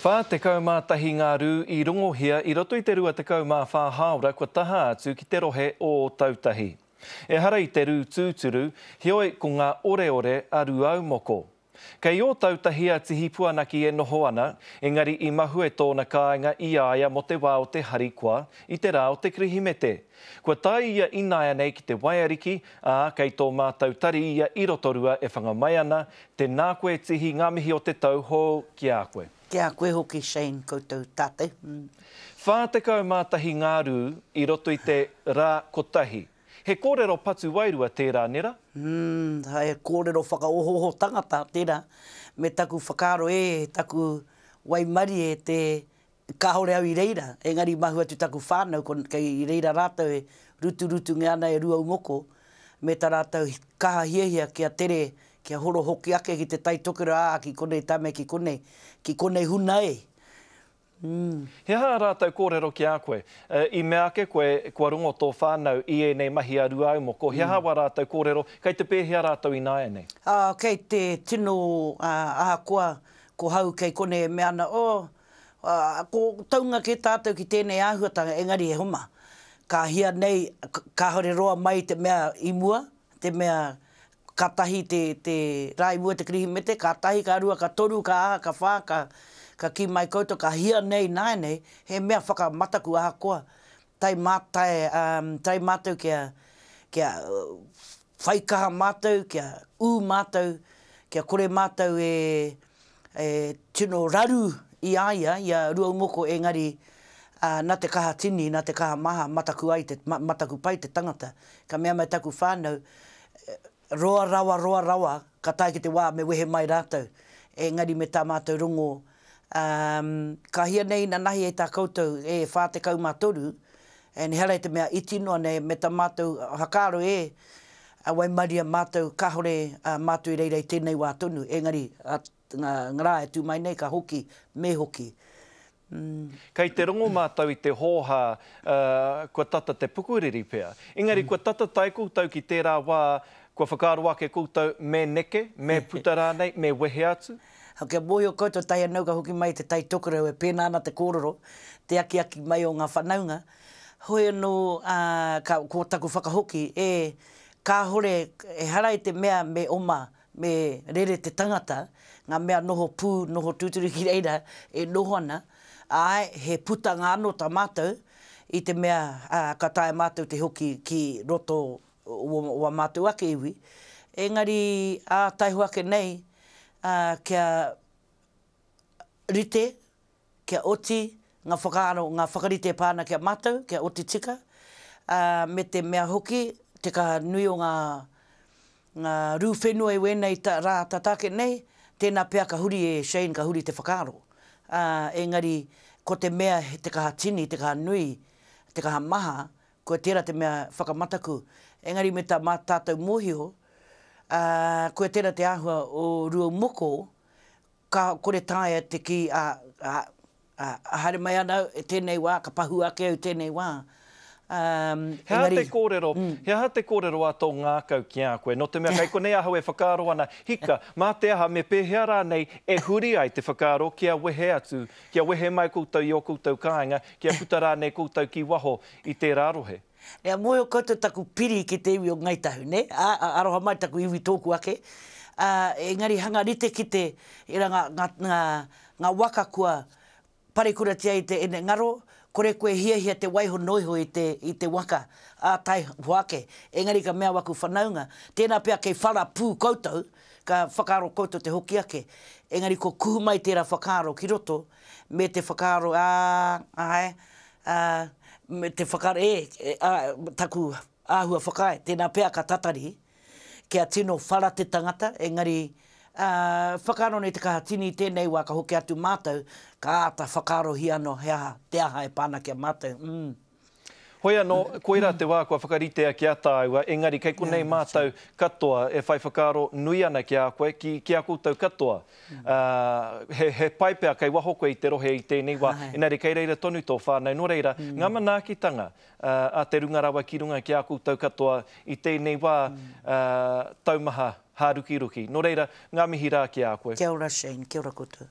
Whā te kaumātahi ngā rū I rongohia I roto I te rua te kaumā whā haora kua taha atu ki te rohe o tautahi. E hara I te rū tūturu, hioi ko ngā ore aru au moko. Kei o tautahi a tihi puanaki e noho ana, engari I mahu e tōna kāinga I aia mo te wā o te harikoa, I te rā o te krihimete. Kua tai ia inaia nei ki te waiariki, kei tō mātou tari ia I rotorua e whangamai ana, te nākoe tihi ngā mihi o te tau hō ki a koe. Ki a koe hoki Shane koutou tate. Whā te kaumātahi ngā rū I roto I te rā kotahi. He kōrero patu wairua tērā nera? He kōrero whakaohoho tangata tērā. Me taku whakaro taku waimari te kahore au I reira. Engari mahu atu taku whānau, kei I reira rātou e rutu ngeana e rua umoko. Me tā rātou kaha hiehia kia tere, kia horo hoki ake ki te taitokero ki konei tame ki konei huna e. He haa rātou kōrero ki a koe. I mea ake koe kua rongo tō whānau I nei mahi a rua aumoko. He haa rātou kōrero, kei te pēhea rātou I nāia nei? Kei te tino aha koa, ko hau kei kone me ana, ko taunga ke tātou ki tēnei āhuatanga, engari he homa. Ka hia nei, ka hore roa mai te mea imua, te mea katahi te rā imua te krihimete, ka tahi, ka rua, ka toru, ka aha, ka whā, ka ki mai koutou, ka hia nei, nāi nei, he mea whakamataku aha koa. Tai mātou kia whaikaha mātou, kia mātou, kia kore mātou tino raru I aia, ia rua umoko engari nā te kaha tini, nā te kaha maha, mataku pai te tangata. Ka mea mai taku whānau, roa rawa, ka tai ki te wā me wehe mai rātou. Engari me tā mātou rongo, ka hia nei na nahi e tā koutou e whā te kaumātoru, e ni hera te mea itinoa nei me tā mātou hakaro a waimaria mātou kahore mātou I reira I tēnei wā tonu. Engari, ngā e tū mai nei ka hoki, me hoki. Kei te rongo mātou I te hōha kua tata te pukuriri pēr. Engari, kua tata tai koutou ki tērā wā, kua whakaaro ake koutou me neke, me putara nei, me wehe atu? Kia mohi o koutou tai anau ka hoki mai te tai tokoro e pēnā ana te kōrero, te aki mai o ngā whanaunga. Hoi anō ko taku whakahoki ka hore e harai te mea me oma, me rere te tangata, ngā mea noho pū, noho tūturu ki reira e noho ana, he puta ngā anō tā mātou, I te mea ka tae mātou te hoki ki roto o mātou ake iwi. Engari, taihu ake nei, kia rite, kia oti, ngā whakaaro, ngā whakarite pāna kia mātou, kia oti tika, me te mea hoki, te ka nui o ngā rū whenua I wēnei rā tatake nei, tēnā pēr ka huri Shane ka huri te whakaaro. Engari, ko te mea te kaha tini, te kaha nui, te kaha maha, ko tērā te mea whakamataku. Engari me tā tātou mōhio, ko tērā te āhua o rua moko, ka kore tāia te ki haere mai ana tēnei wā, ka pahu ake au tēnei wā. He aha te kōrero a tō ngākau ki a koe, no te mea kei konei ahau e whakaaro ana, hika, mā te aha me pēhea rā nei e huri ai te whakaaro kia wehe atu, kia wehe mai koutou I o koutou kāinga, kia puta rā nei koutou ki waho I te rārohe. Ea moe o koutou taku piri ki te iwi o ngaitahu, ne? Aroha mai taku iwi tōku ake. Engari hanga rite ki te ngā waka kua parekuratia I te ene ngaro, kore koe hiahia te waiho noiho I te waka tai hoake. Engari ka mea waku whanaunga. Tēnā pēr kei whara pū koutou, ka whakaaro koutou te hoki ake. Engari ko kuhu mai tērā whakaaro ki roto, me te whakaaro me te whakaaro taku āhua whakae. Tēnā pēr ka tatari, kia tino whara te tangata, engari whakaaro nei te kaha tini tēnei wā ka hoki atu mātou, ka āta whakaaro hi anō he aha, te aha e pāna kia mātou. Hoi anō, koera te wā kua whakaritea ki ata aua, engari kei konei mātou katoa e whai whakaaro nui ana ki a koe, ki a koutou katoa. He paipea kei waho koe I te rohe I tēnei wā, engari kei reira tonu tō whānau, no reira, ngā manaakitanga a te rungarawa ki runga ki a koutou katoa I tēnei wā taumaha hārukiruki. No reira, ngā mihi rā ki a koe. Kia ora Shane, kia ora koutou.